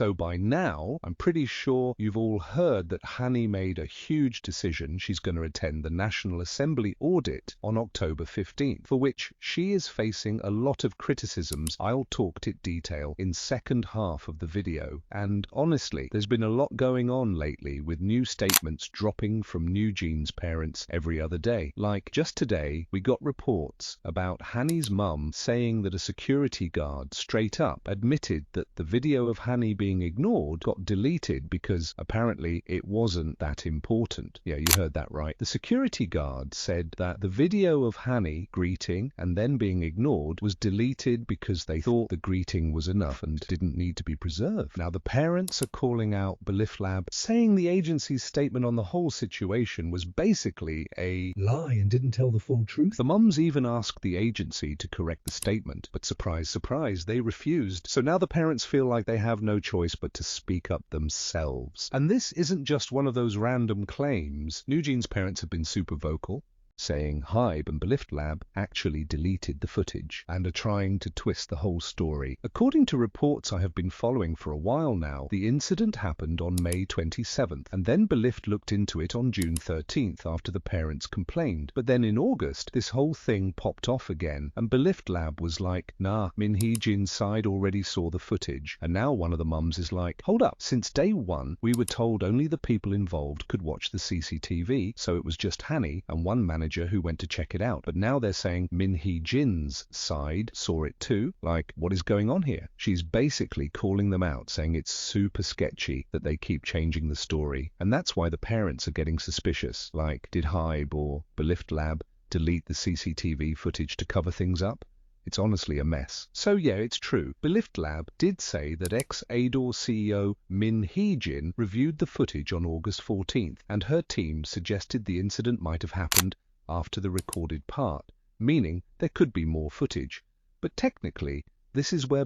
So by now, I'm pretty sure you've all heard that Hanni made a huge decision. She's going to attend the National Assembly audit on October 15th, for which she is facing a lot of criticisms. I'll talk to detail in second half of the video. And honestly, there's been a lot going on lately with new statements dropping from newjeans parents every other day. Like just today, we got reports about Hanni's mum saying that a security guard straight up admitted that the video of Hanni being ignored got deleted because apparently it wasn't that important. Yeah, you heard that right. The security guard said that the video of Hanni greeting and then being ignored was deleted because they thought the greeting was enough and didn't need to be preserved. Now the parents are calling out Lab, saying the agency's statement on the whole situation was basically a lie and didn't tell the full truth. The mums even asked the agency to correct the statement, but surprise, surprise, they refused. So now the parents feel like they have no choice but to speak up themselves. And this isn't just one of those random claims. newjeans parents have been super vocal, saying HYBE and Lab actually deleted the footage and are trying to twist the whole story. According to reports I have been following for a while now, the incident happened on May 27th, and then looked into it on June 13th after the parents complained. But then in August, this whole thing popped off again, and Lab was like, nah, Minji's side already saw the footage. And now one of the mums is like, hold up, since day one, we were told only the people involved could watch the CCTV, so it was just Hanni and one manager who went to check it out. But now they're saying Minji's side saw it too. Like, what is going on here? She's basically calling them out, saying it's super sketchy that they keep changing the story. And that's why the parents are getting suspicious. Like, did HYBE or Lab delete the CCTV footage to cover things up? It's honestly a mess. So yeah, it's true. Lab did say that ex-Adore CEO Minji reviewed the footage on August 14th, and her team suggested the incident might have happened after the recorded part, meaning there could be more footage. But technically, this is where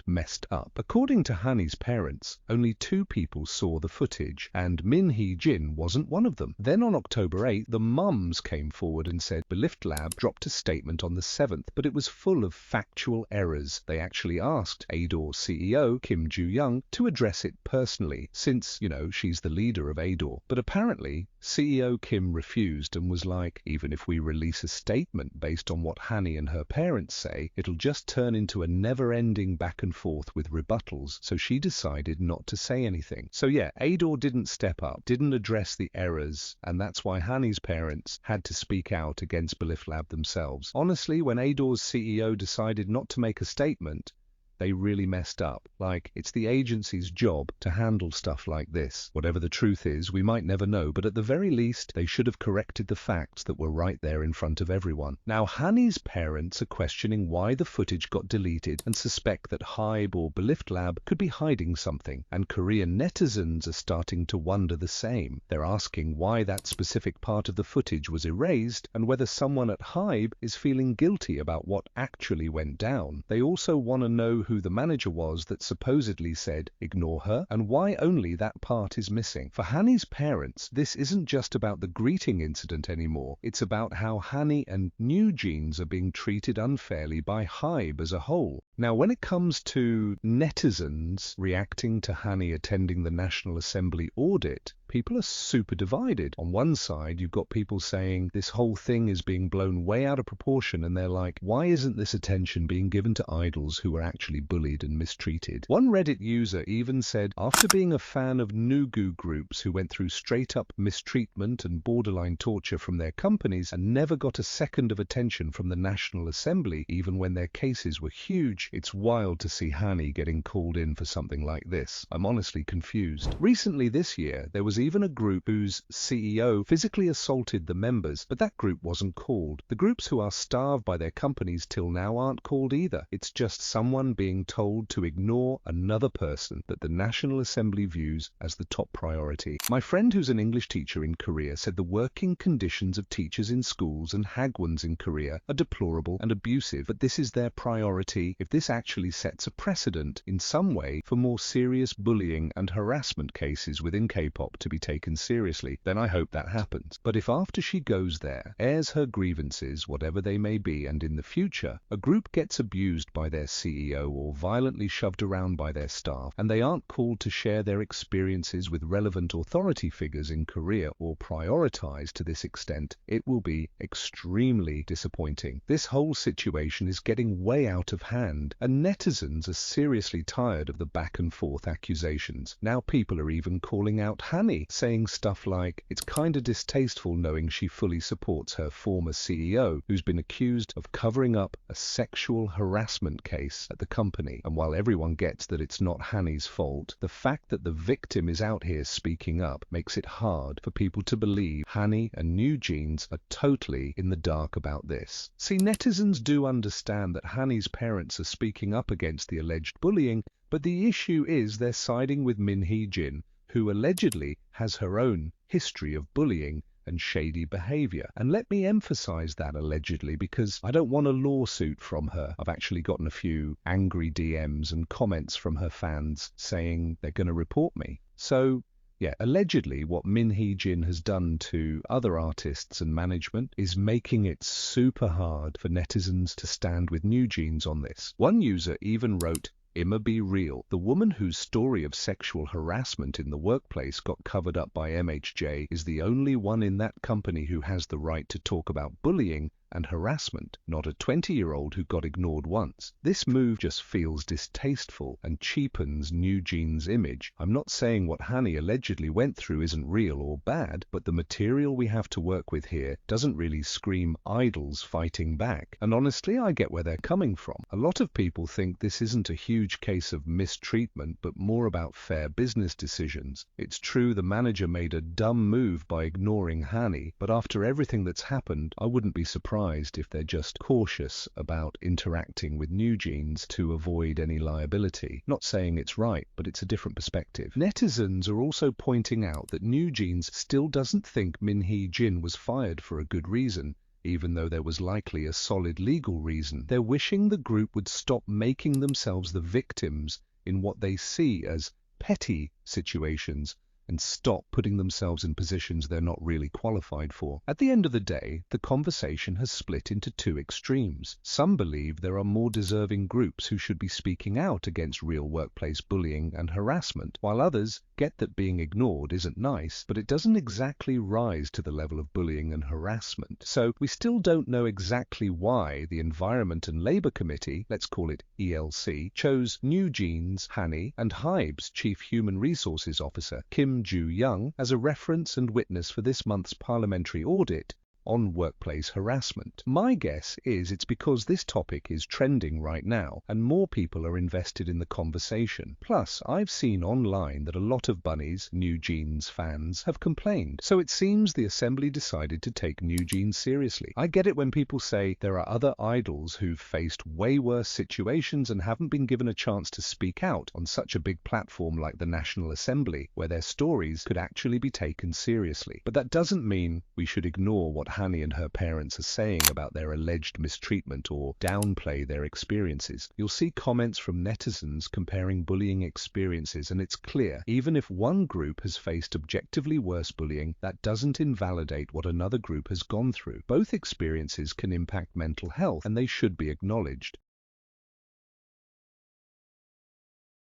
messed up. According to Hanni's parents, only 2 people saw the footage, and Minji wasn't one of them. Then on October 8th, the mums came forward and said Lab dropped a statement on the 7th, but it was full of factual errors. They actually asked Adore CEO Kim Joo-young to address it personally, since, you know, she's the leader of Adore. But apparently, CEO Kim refused and was like, even if we release a statement based on what Hanni and her parents say, it'll just turn into a never-ending back and forth with rebuttals, so she decided not to say anything. So yeah, Adore didn't step up, didn't address the errors, and that's why Hanni's parents had to speak out against Lab themselves. Honestly, when Adore's CEO decided not to make a statement, they really messed up. Like, it's the agency's job to handle stuff like this. Whatever the truth is, we might never know, but at the very least, they should have corrected the facts that were right there in front of everyone. Now, Hanni's parents are questioning why the footage got deleted and suspect that HYBE or Lab could be hiding something, and Korean netizens are starting to wonder the same. They're asking why that specific part of the footage was erased and whether someone at HYBE is feeling guilty about what actually went down. They also want to know who the manager was that supposedly said, ignore her, and why only that part is missing. For Hanni's parents, this isn't just about the greeting incident anymore. It's about how Hanni and newjeans are being treated unfairly by HYBE as a whole. Now, when it comes to netizens reacting to Hanni attending the National Assembly audit, people are super divided. On one side, you've got people saying this whole thing is being blown way out of proportion, and they're like, why isn't this attention being given to idols who are actually bullied and mistreated? One Reddit user even said, after being a fan of nugu groups who went through straight-up mistreatment and borderline torture from their companies and never got a second of attention from the National Assembly, even when their cases were huge, it's wild to see Hanni getting called in for something like this. I'm honestly confused. Recently this year, there was even a group whose CEO physically assaulted the members, but that group wasn't called. The groups who are starved by their companies till now aren't called either. It's just someone being told to ignore another person that the National Assembly views as the top priority. My friend who's an English teacher in Korea said the working conditions of teachers in schools and hagwons in Korea are deplorable and abusive, but this is their priority if this actually sets a precedent in some way for more serious bullying and harassment cases within Kpop to be taken seriously, then I hope that happens. But if after she goes there, airs her grievances, whatever they may be, and in the future, a group gets abused by their CEO or violently shoved around by their staff, and they aren't called to share their experiences with relevant authority figures in Korea or prioritized to this extent, it will be extremely disappointing. This whole situation is getting way out of hand, and netizens are seriously tired of the back and forth accusations. Now people are even calling out Hanni, saying stuff like, it's kinda distasteful knowing she fully supports her former CEO, who's been accused of covering up a sexual harassment case at the company. And while everyone gets that it's not Hanni's fault, the fact that the victim is out here speaking up makes it hard for people to believe Hanni and newjeans are totally in the dark about this. See, netizens do understand that Hanni's parents are speaking up against the alleged bullying, but the issue is they're siding with Minji, who allegedly has her own history of bullying and shady behavior. And let me emphasize that allegedly, because I don't want a lawsuit from her. I've actually gotten a few angry DMs and comments from her fans saying they're going to report me. So yeah, allegedly what Minji has done to other artists and management is making it super hard for netizens to stand with newjeans on this. One user even wrote, "Imma be real. The woman whose story of sexual harassment in the workplace got covered up by MHJ is the only one in that company who has the right to talk about bullying and harassment, not a 20-year-old who got ignored once. This move just feels distasteful and cheapens newjeans' image. I'm not saying what Hanni allegedly went through isn't real or bad, but the material we have to work with here doesn't really scream idols fighting back. And honestly, I get where they're coming from. A lot of people think this isn't a huge case of mistreatment, but more about fair business decisions. It's true the manager made a dumb move by ignoring Hanni, but after everything that's happened, I wouldn't be surprised if they're just cautious about interacting with newjeans to avoid any liability. Not saying it's right, but it's a different perspective. Netizens are also pointing out that newjeans still doesn't think Minji was fired for a good reason, even though there was likely a solid legal reason. They're wishing the group would stop making themselves the victims in what they see as petty situations and stop putting themselves in positions they're not really qualified for. At the end of the day, the conversation has split into two extremes. Some believe there are more deserving groups who should be speaking out against real workplace bullying and harassment, while others get that being ignored isn't nice, but it doesn't exactly rise to the level of bullying and harassment. So we still don't know exactly why the Environment and Labour Committee, let's call it ELC, chose newjeans, Hanni, and HYBE's Chief Human Resources Officer, Kim Ju-young, as a reference and witness for this month's parliamentary audit on workplace harassment. My guess is it's because this topic is trending right now and more people are invested in the conversation. Plus, I've seen online that a lot of Bunnies, newjeans fans, have complained. So it seems the Assembly decided to take newjeans seriously. I get it when people say there are other idols who've faced way worse situations and haven't been given a chance to speak out on such a big platform like the National Assembly, where their stories could actually be taken seriously. But that doesn't mean we should ignore what Hanni and her parents are saying about their alleged mistreatment or downplay their experiences. You'll see comments from netizens comparing bullying experiences, and it's clear, even if one group has faced objectively worse bullying, that doesn't invalidate what another group has gone through. Both experiences can impact mental health, and they should be acknowledged.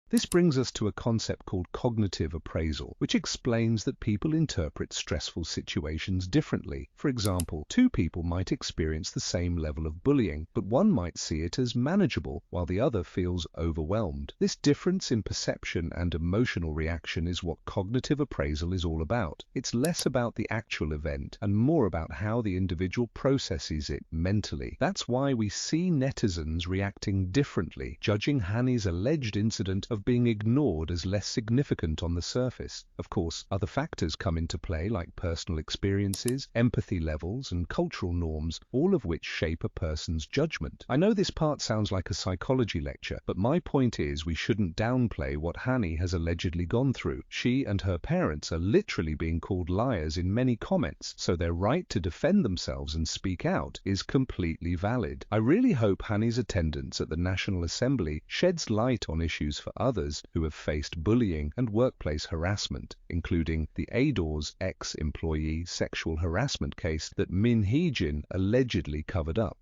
This brings us to a concept called cognitive appraisal, which explains that people interpret stressful situations differently. For example, two people might experience the same level of bullying, but one might see it as manageable, while the other feels overwhelmed. This difference in perception and emotional reaction is what cognitive appraisal is all about. It's less about the actual event and more about how the individual processes it mentally. That's why we see netizens reacting differently, judging Hanni's alleged incident of being ignored as less significant on the surface. Of course, other factors come into play like personal experiences, empathy levels, and cultural norms, all of which shape a person's judgment. I know this part sounds like a psychology lecture, but my point is we shouldn't downplay what Hanni has allegedly gone through. She and her parents are literally being called liars in many comments, so their right to defend themselves and speak out is completely valid. I really hope Hanni's attendance at the National Assembly sheds light on issues for others who have faced bullying and workplace harassment, including the Ador's ex-employee sexual harassment case that Minji allegedly covered up.